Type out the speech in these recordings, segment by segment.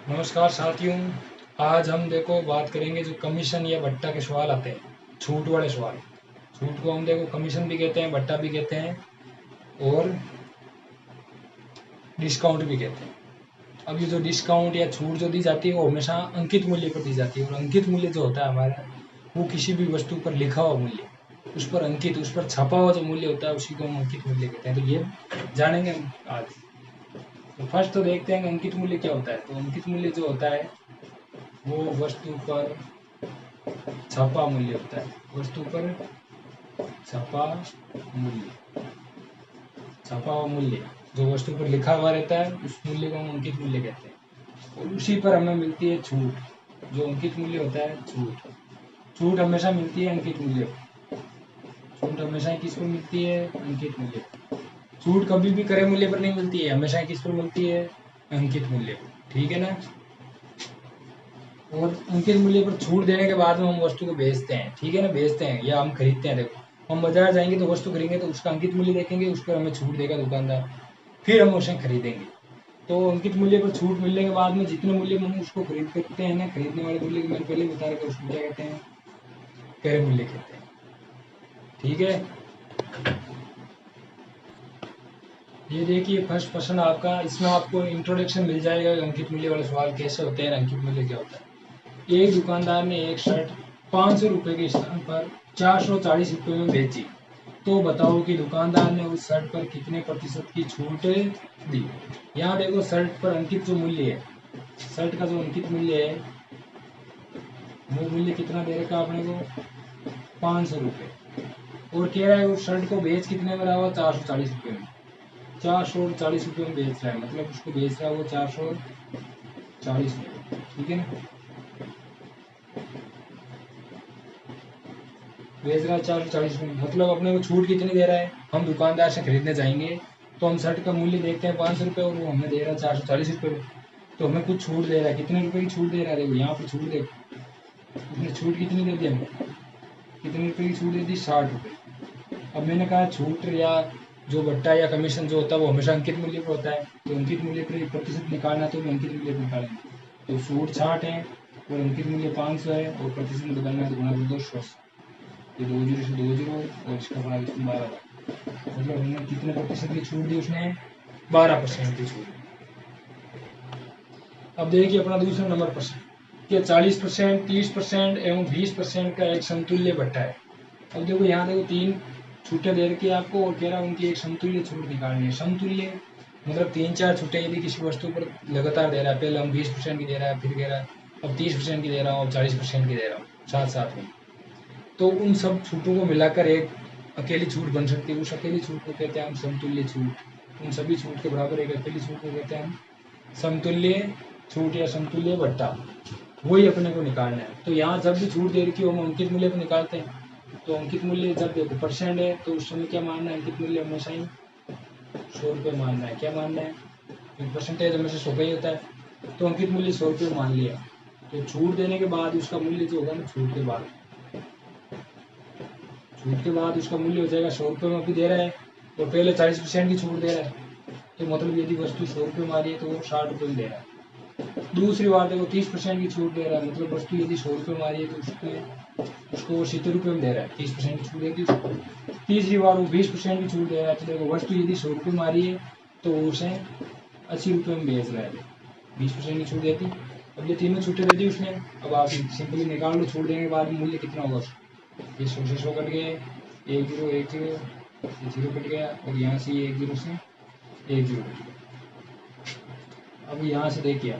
नमस्कार साथियों। आज हम देखो बात करेंगे जो कमीशन या भट्टा के सवाल आते हैं, छूट वाले सवाल। छूट को हम देखो कमीशन भी कहते हैं, भट्टा भी कहते हैं और डिस्काउंट भी कहते हैं। अब ये जो डिस्काउंट या छूट जो दी जाती है वो हमेशा अंकित मूल्य पर दी जाती है, और अंकित मूल्य जो होता है हमारा, वो किसी भी वस्तु पर लिखा हुआ मूल्य, उस पर अंकित, उस पर छपा हुआ जो मूल्य होता है उसी को हम अंकित मूल्य कहते हैं। तो ये जानेंगे हम आज। तो फर्स्ट तो देखते हैं कि अंकित मूल्य क्या होता है। तो अंकित मूल्य जो होता है वो वस्तु पर छपा मूल्य होता है। वस्तु पर छपा मूल्य, छपा हुआ मूल्य जो वस्तु पर लिखा हुआ रहता है उस मूल्य को हम अंकित मूल्य कहते हैं। और उसी पर हमें मिलती है छूट। जो अंकित मूल्य होता है छूट, छूट हमेशा मिलती है अंकित मूल्य पर। छूट हमेशा किस पर मिलती है? अंकित मूल्य पर। छूट कभी भी क्रय मूल्य पर नहीं मिलती है, हमेशा किस पर मिलती है? अंकित मूल्य पर। ठीक है ना। और अंकित मूल्य पर छूट देने के बाद में हम वस्तु को बेचते हैं। ठीक है ना, बेचते हैं या हम खरीदते हैं। देखो, हम बाजार जाएंगे तो वस्तु खरीदेंगे तो उसका अंकित मूल्य देखेंगे, उस पर हमें छूट देगा दुकानदार, फिर हम उसे खरीदेंगे। तो अंकित मूल्य पर छूट मिलने के बाद में जितने मूल्य में हम उसको खरीद सकते हैं ना, खरीदने वाले मूल्य मैंने पहले बता रखा, उसको क्या कहते हैं? क्रय मूल्य कहते हैं। ठीक है। ये देखिए फर्स्ट प्रश्न आपका, इसमें आपको इंट्रोडक्शन मिल जाएगा अंकित मूल्य वाले सवाल कैसे होते हैं, अंकित मूल्य क्या होता है। एक दुकानदार ने एक शर्ट 500 रुपए के स्थान पर 440 रुपए में बेची, तो बताओ कि दुकानदार ने उस शर्ट पर कितने प्रतिशत की छूट दी। यहाँ देखो शर्ट पर अंकित जो मूल्य है, शर्ट का जो अंकित मूल्य है वो मूल्य कितना दे रखा आपने को? 500 रुपये। और कह रहा है उस शर्ट को बेच कितने में रहा हुआ? 440 रुपये में। 440 रुपये में बेच रहा है, मतलब उसको बेच रहा है वो 440 रुपये। ठीक है ना, बेच रहा है 440 रुपये, मतलब अपने को छूट कितनी दे रहा है? हम दुकानदार से खरीदने जाएंगे तो हम शर्ट का मूल्य देखते हैं 500 रुपये, और वो हमें दे रहा है 440 रुपये। तो हमें कुछ छूट दे रहा है, कितने रुपए की छूट दे रहा है? देखो यहाँ पर छूट दे, उसने छूट कितनी दे दी हमें? कितने रुपए की छूट दे दी? 60 रुपये। अब मैंने कहा छूट या जो भट्टा या कमीशन जो होता है वो हमेशा अंकित मूल्य पर होता है, तो अंकित मूल्य पर प्रतिशत निकालना तो अंकित मूल्य पर निकालेंगे। तो छूट 60 है और अंकित मूल्य 500 है, और प्रतिशत में बदलना है तो गुणा 200। ये 2 जीरो से 2 जीरो, और इसका भाग 12, मतलब हमने कितने प्रतिशत की छूट दी? उसने 12% की छूट। अब देखिए अपना दूसरा नंबर प्रश्न, कि 40%, 30% एवं 20% का एक समतुल्य भट्टा है। अब देखो यहाँ देखो 3 छूटें दे रखी है आपको, और कह रहा है उनकी एक समतुल्य छूट निकालनी है। समतुल्य मतलब 3-4 छूटें यदि किसी वस्तु पर लगातार दे रहा है, पहले हम 20% की दे रहा है, फिर कह रहा है अब 30% की दे रहा हूँ, अब 40% की दे रहा हूँ साथ साथ में, तो उन सब छूटों को मिलाकर एक अकेली छूट बन सकती है। उस अकेली छूट को कहते हैं हम समतुल्य छूट। उन सभी छूट के बराबर एक अकेली छूट को कहते हैं हम समतुल्य छूट या समतुल्य भट्टा। वही अपने को निकालना है। तो यहाँ जब भी छूट दे रखी हो हम अंकित मूल्य को निकालते हैं। तो अंकित मूल्य जब देखो परसेंट है तो उस समय क्या मानना है? अंकित मूल्य हमेशा ही 100 रुपये मानना है। क्या मानना है? क्योंकि परसेंटेज हमेशा 100 का ही होता है। तो अंकित मूल्य 100 रुपये मान लिया। तो छूट देने के बाद उसका मूल्य जो होगा ना, छूट के बाद, छूट के बाद उसका मूल्य हो जाएगा 100 रुपये में अभी दे रहा है, और पहले 40% की छूट दे रहा है। तो मतलब यदि वस्तु 100 रुपये में आ रही है तो वो 60 रुपये में दे रहा है। दूसरी बात देखो 30% की छूट दे रहा है, मतलब वस्तु यदि 100 रुपये में आ रही है तो उसको वो 70 रुपये में दे रहा है, 30% की छूट देती है उसको। तीसरी बार वो 20% की छूट दे रहा है, तो देखो वस्तु यदि 100 रुपये में आ रही है तो उसे 80 रुपये में बेच रहा है, 20% की छूट देती। अब ये तीनों छूटें दे दी उसने। अब आप सिंपली निकाल लो छूट देने के बाद मूल्य कितना होगा उसका। ये 100 से 100 कट गए, 1 जीरो 1 जीरो, ये जीरो कट गया, और यहाँ से 1 जीरो से 1 जीरो कट गया। अब यहाँ से देखिए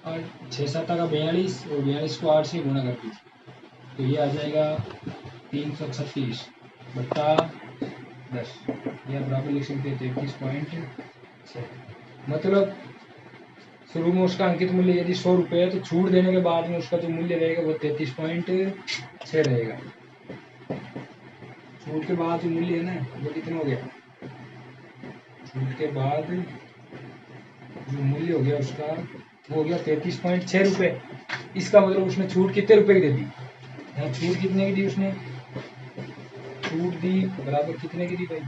और 6 7 का 42, और 42 को 8 से गुणा कर दीजिए, तो ये आ जाएगा 336 बट्टा 10, या बराबर लिख सकते हैं 33.6। मतलब शुरू में उसका अंकित मूल्य यदि 100 रुपये है, तो छूट देने के बाद में उसका जो मूल्य रहेगा वो 33.6 रहेगा। छूट के बाद जो मूल्य है ना वो कितना हो गया? छूट के बाद जो मूल्य हो गया उसका वो हो गया 33.6 रुपये। इसका मतलब उसने छूट कितने रुपए की दे दी? यहाँ छूट कितने की दी उसने? छूट दी बराबर कितने की दी भाई?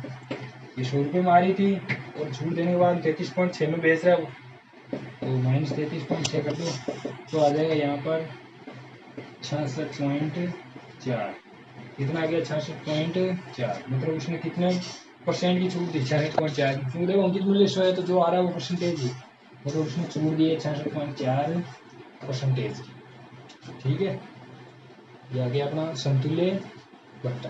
ये 100 रुपये में आ रही थी, और छूट देने के बाद 33.6 में बेच रहा है वो, तो -33.6 कर दो तो आ जाएगा यहाँ पर 66.4। कितना आ गया? 66.4। मतलब उसने कितने परसेंट की छूट दी? 66.4 की। क्योंकि देखो अंकित मूल्य 100 है तो जो आ रहा है वो परसेंटेज ही, मतलब उसने छूट दी है 66.4%। ठीक है, ये आ गया अपना समतुल्य भत्ता।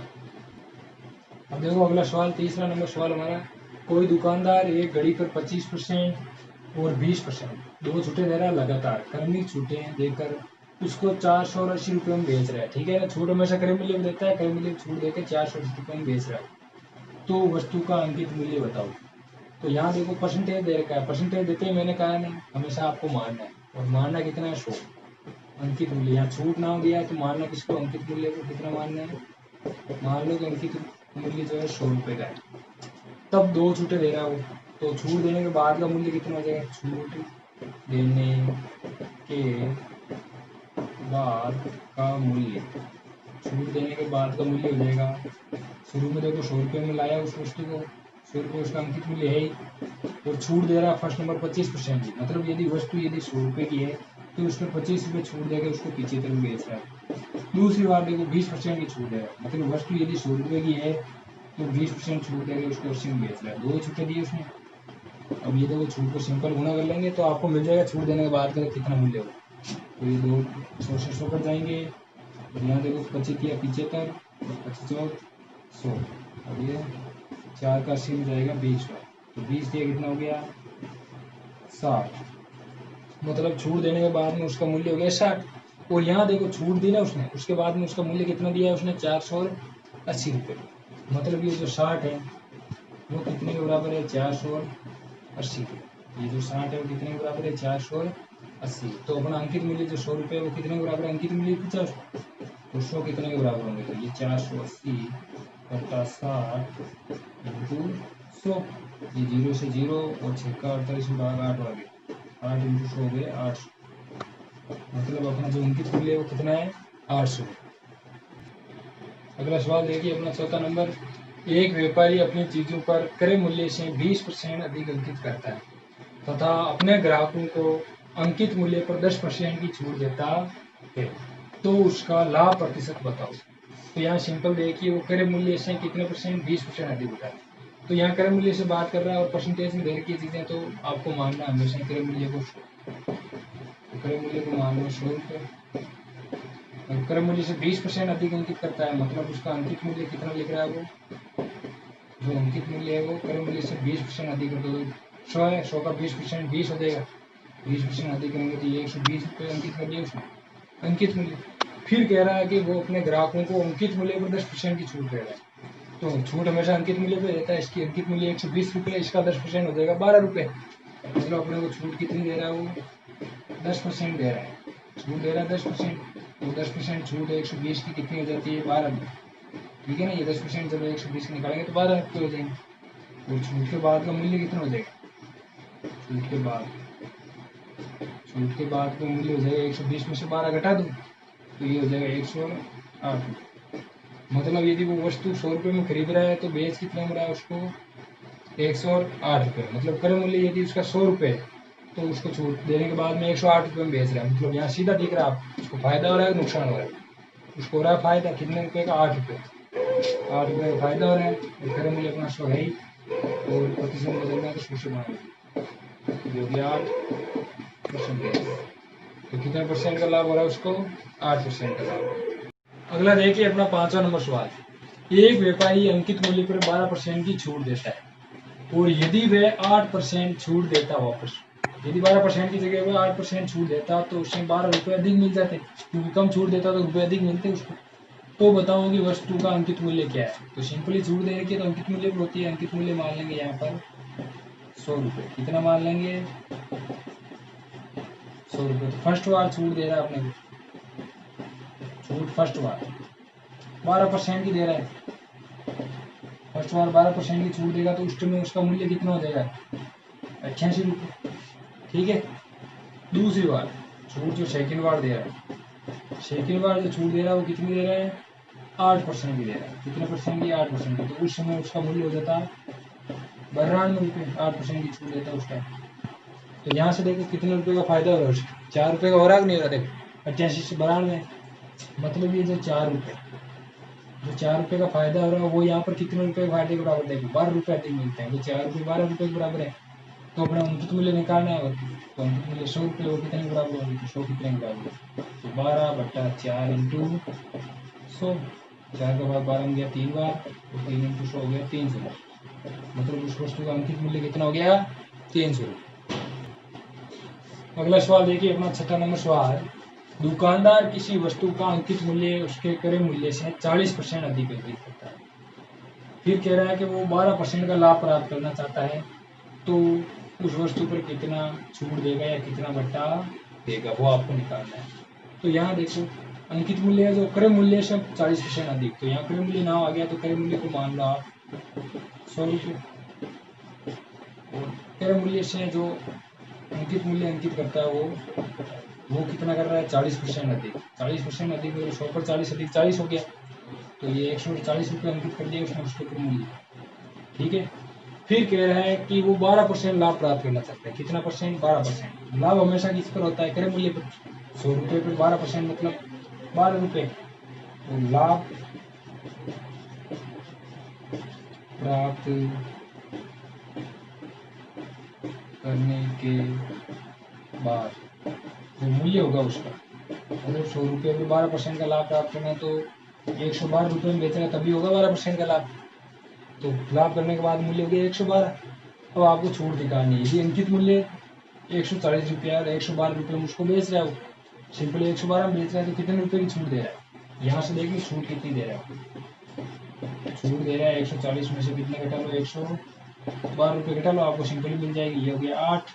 अब देखो अगला सवाल, तीसरा नंबर सवाल हमारा, कोई दुकानदार एक घड़ी पर 25% और 20% दो छूटे दे रहा है लगातार, क्रमिक छूटे देकर उसको 480 रुपये में बेच रहा है। ठीक है ना, छूट हमेशा क्रय मूल्य में देता है, क्रय मूल्य छूट देकर 480 रुपये में बेच रहा है। तो वस्तु का अंकित मूल्य बताओ। तो यहाँ देखो परसेंटेज दे रखा है, परसेंटेज देते ही मैंने कहा ना हमेशा आपको मानना है, और मानना कितना है? 100। अंकित मूल्य यहाँ छूट नाम दिया है तो मानना किसको? अंकित मूल्य को। कितना मानना है? मान लो कि अंकित मूल्य जो है 100 रुपये का है, तब दो छूटे दे रहा है वो, तो छूट देने के बाद का मूल्य कितना हो जाएगा? छूट देने के बाद का मूल्य, छूट देने के बाद का मूल्य हो जाएगा, शुरू में देखो 100 रुपये में लाया उस वस्तु को, 100 रुपये उसका अंकित मूल्य है ही, और छूट दे रहा है फर्स्ट नंबर 25% की। मतलब यदि वस्तु यदि 100 रुपये की है तो उसमें 25 रुपये छूट देकर उसको 75 में बेच रहा है। दूसरी बार देखो 20% की छूट है, मतलब वस्तु यदि 100 रुपये की है तो 20% छूट देकर उसको 80 में बेच रहा है। दो छूटे दिए उसने। अब ये देखो छूट को सिंपल गुना कर लेंगे तो आपको मिल जाएगा छूट देने के बाद का कितना मूल्य हो। तो ये दो 100 से 100 कट जाएंगे, यहाँ देखो 25 या 75, 25 और 100, अब ये 4 का 80 में जाएगा 20 का, तो 20 दिया कितना हो गया? 60। मतलब छूट देने के बाद में उसका मूल्य हो गया 60। और यहाँ देखो छूट दी ना उसने, उसके बाद में उसका मूल्य कितना दिया है उसने? 480 रुपये। मतलब ये जो 60 है वो कितने के बराबर है? 480। ये जो 60 है वो कितने के बराबर है? 480। तो अपना अंकित मूल्य जो 100 रुपये वो कितने के बराबर है? अंकित मूल्य पूछा उसको, तो 100 कितने के बराबर होंगे? तो ये 480 बटा 60 इंटू 100। ये 0 से 0 और 6 का 48 में भाग 8 आ गया, 8 इंटू 100 हो गए 800। मतलब अपना जो अंकित मूल्य है वो कितना है? 800। अगला सवाल देखिए अपना चौथा नंबर, एक व्यापारी अपनी चीजों पर क्रय मूल्य से 20% अधिक अंकित करता है तथा अपने ग्राहकों को अंकित मूल्य पर 10% की छूट देता है, तो उसका लाभ प्रतिशत बताओ। तो यहाँ सिंपल देखिए वो क्रय मूल्य से कितने परसेंट? 20% अधिक होता है। तो यहाँ क्रय मूल्य से बात कर रहा है और परसेंटेज में दे रखी चीजें, तो आपको मानना हमेशा क्रय मूल्य को, क्रय मूल्य को मान लो 100 रुपये। क्रय मूल्य से 20% अधिक अंकित करता है, मतलब उसका अंकित मूल्य कितना लिख रहा है वो, जो अंकित मूल्य है वो क्रय मूल्य से 20% अधिक कर दो। 100 है, 100 का 20% 20 हो जाएगा, 20% अधिक करेंगे तो ये 120 रुपये अंकित कर दिया उसने अंकित मूल्य। फिर कह रहा है कि वो अपने ग्राहकों को अंकित मूल्य पर 10% की छूट दे रहा है, तो छूट हमेशा अंकित मूल्य पे रहता है। इसकी अंकित मूल्य 120 रुपये, इसका 10% हो जाएगा 12 रुपये। मतलब अपने को छूट कितनी दे रहा है वो? 10% दे रहा है, छूट दे रहा है 10%। तो 10% छूट है 120 की कितनी हो जाती है? 12 रुपये। ठीक है ना, ये 10% जब 120 निकालेंगे तो 12 रुपये हो जाएंगे। और छूट के बाद का मूल्य कितना हो जाएगा? छूट के बाद का मूल्य हो जाएगा 120 में से 12 घटा दो तो ये हो जाएगा 108। मतलब यदि वो वस्तु 100 रुपये में खरीद रहा है तो बेच कितना मिला है उसको? 108 रुपये। मतलब क्रय मूल्य यदि उसका 100 रुपये है तो उसको छूट देने के बाद में 108 रुपये में बेच रहा है। मतलब यहाँ सीधा दिख रहा है उसको फायदा हो रहा है, नुकसान हो रहा है। उसको हो रहा है फायदा, कितने रुपये का? 8 रुपये। 8 रुपये का फायदा हो रहा है, क्रय मूल्य अपना 100 है ही, और प्रतिशत बदलना है तो 100 से बढ़ाना, जो कि 8%। तो कितने परसेंट का लाभ हो रहा है उसको? 8% का लाभ। अगला देखिए अपना पांचवा नंबर सवाल, एक व्यापारी अंकित मूल्य पर 12% की छूट देता है और यदि वह 8% छूट देता वापस, यदि 12% की जगह वह 8% छूट देता तो उसमें 12 रुपये अधिक मिल जाते, क्योंकि कम छूट देता तो रुपये अधिक मिलते उसको। तो बताओ कि वस्तु का अंकित मूल्य क्या है? तो सिंपली छूट दे रखी है तो अंकित मूल्य होती है, अंकित मूल्य मान लेंगे यहाँ पर 100 रुपये। कितना मान लेंगे? 100 रुपये। तो फर्स्ट बार छूट दे रहा है अपने को, छूट फर्स्ट बार 12% की दे रहा है, फर्स्ट बार 12% की छूट देगा तो उस टाइम में उसका मूल्य कितना हो जाएगा? 88 रुपये। ठीक है, दूसरी बार छूट जो सेकंड बार दे रहा है, सेकंड बार जो छूट दे रहा है वो कितनी दे रहा है? 8% की दे रहा है। कितने परसेंट की? 8% की। तो उस समय उसका मूल्य हो जाता है 92 रुपये, 8% की छूट देता है उस टाइम। तो यहाँ से देखो कितने रुपए का फायदा हो रहा है, 4 रुपए का हो रहा है कि नहीं हो रहा। देखो 85 से 92, मतलब ये जो 4 रुपए का फायदा हो रहा है वो यहाँ पर कितने रुपए के फायदे के बराबर, देखो 12 रुपए अधिक मिलते हैं। तो 4 रुपये 12 रुपए के बराबर है। तो अपना अंकित मूल्य निकालना है, और तो अंकित मूल्य 100 रुपये, वो कितने के बराबर होगी, तो 100 कितने के बराबर, तो 12/4 इंटू 100, 4 के बाद 12 में गया 3 बार, तो 3 इंटू 100 हो गया 300, मतलब उस वस्तु का अंकित मूल्य कितना हो गया, 300 रुपये। अगला सवाल देखिए अपना 6वां नंबर सवाल, दुकानदार किसी वस्तु का अंकित मूल्य उसके क्रय मूल्य से 40% अधिक अर्जित करता है। फिर कह रहा है कि वो 12% का लाभ प्राप्त करना चाहता है, तो उस वस्तु पर कितना छूट देगा या कितना बट्टा देगा, वो आपको निकालना है। तो यहाँ देखो अंकित मूल्य है जो क्रय मूल्य से 40% अधिक, तो यहाँ क्रय मूल्य नाम आ गया, तो क्रय मूल्य को मान लो आप 100 रुपये, और क्रय मूल्य से जो अंकित मूल्य अंकित करता है वो कितना कर रहा है, 40% अधिक। 40% अधिक 100 पर 40 अधिक 40 हो गया, तो ये 140 रुपये अंकित कर दिया उसने उसके क्रय मूल्य, ठीक है। फिर कह रहा है कि वो 12% लाभ प्राप्त करना चाहता है। कितना परसेंट, 12%। लाभ हमेशा किस पर होता है, क्रय मूल्य पर। 100 रुपये पर 12% मतलब 12 रुपये। तो लाभ प्राप्त करने के बाद जो मूल्य होगा उसका, अगर 100 रुपये पर 12% का लाभ प्राप्त करना है तो 112 रुपये में बेचना तभी होगा 12% का लाभ। तो लाभ करने के बाद मूल्य हो गया 112। अब आपको छूट निकालनी है। यदि अंकित मूल्य 140 रुपया और 112 रुपये में उसको बेच रहा है, वो सिंपली 112 में बेच रहा है, तो कितने रुपए की छूट दे रहा है, यहाँ से देखिए छूट कितनी दे रहा है। छूट दे रहा है 140 में से कितने घटा लो, 112 रुपये घटा लो, आपको सिंपली मिल जाएगी। ये हो गया 8,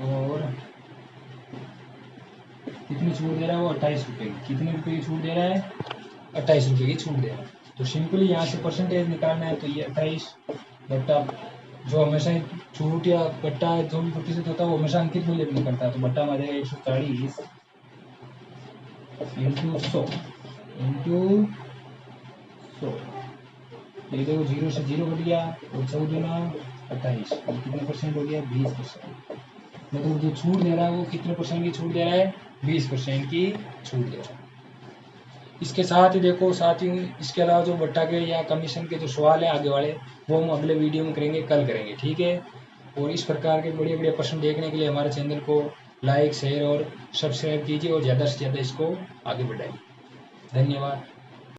और कितनी छूट दे रहा है वो 28 रुपये की। कितने रुपए की छूट दे रहा है, 28 रुपये की छूट दे रहा है। तो सिंपली यहाँ से परसेंटेज निकालना है, तो ये 28 बट्टा जो हमेशा छूट या बट्टा जो भी प्रतिशत होता है वो हमेशा अंकित मूल्य पर करता है, तो बट्टा में आ जाएगा 140 इंटू 100 इंटू 100। ये देखो 0 से 0 कट गया, और 14 28, कितने परसेंट हो गया, 20%। मतलब जो छूट दे रहा है वो कितने परसेंट की छूट दे रहा है, 20% की छूट दे रहा है। इसके साथ ही देखो, साथ ही इसके अलावा जो बट्टा के या कमीशन के जो सवाल है आगे वाले, वो हम अगले वीडियो में करेंगे, कल करेंगे, ठीक है। और इस प्रकार के बड़े बड़े प्रश्न देखने के लिए हमारे चैनल को लाइक, शेयर और सब्सक्राइब कीजिए, और ज़्यादा से ज़्यादा इसको आगे बढ़ाइए। धन्यवाद।